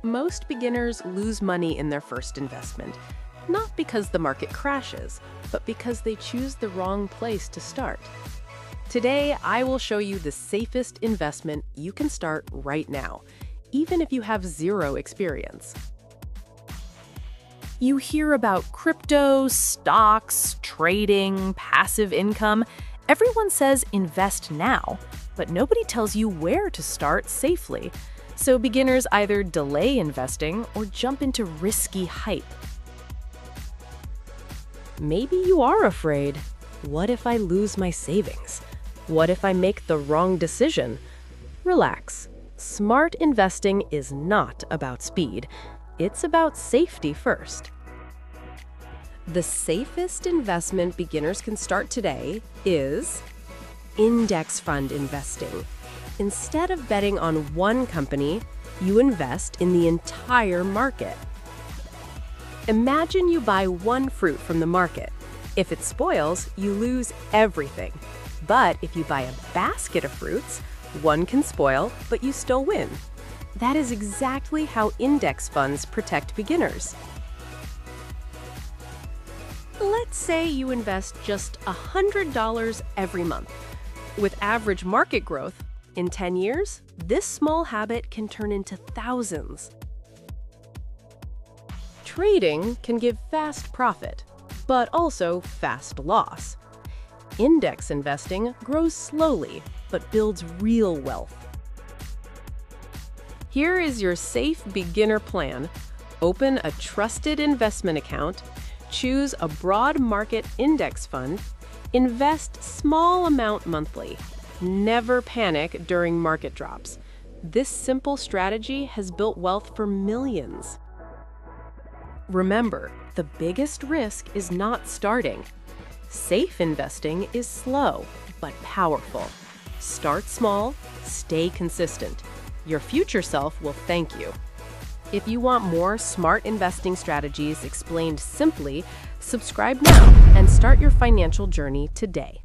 Most beginners lose money in their first investment, not because the market crashes, but because they choose the wrong place to start. Today, I will show you the safest investment you can start right now, even if you have zero experience. You hear about crypto, stocks, trading, passive income. Everyone says invest now, but nobody tells you where to start safely. So beginners either delay investing or jump into risky hype. Maybe you are afraid. What if I lose my savings? What if I make the wrong decision? Relax. Smart investing is not about speed. It's about safety first. The safest investment beginners can start today is index fund investing. Instead of betting on one company, you invest in the entire market. Imagine you buy one fruit from the market. If it spoils, you lose everything. But if you buy a basket of fruits, one can spoil, but you still win. That is exactly how index funds protect beginners. Let's say you invest just $100 every month. With average market growth, in 10 years, this small habit can turn into thousands. Trading can give fast profit, but also fast loss. Index investing grows slowly, but builds real wealth. Here is your safe beginner plan. Open a trusted investment account, choose a broad market index fund, invest small amount monthly. Never panic during market drops. This simple strategy has built wealth for millions. Remember, the biggest risk is not starting. Safe investing is slow, but powerful. Start small, stay consistent. Your future self will thank you. If you want more smart investing strategies explained simply, subscribe now and start your financial journey today.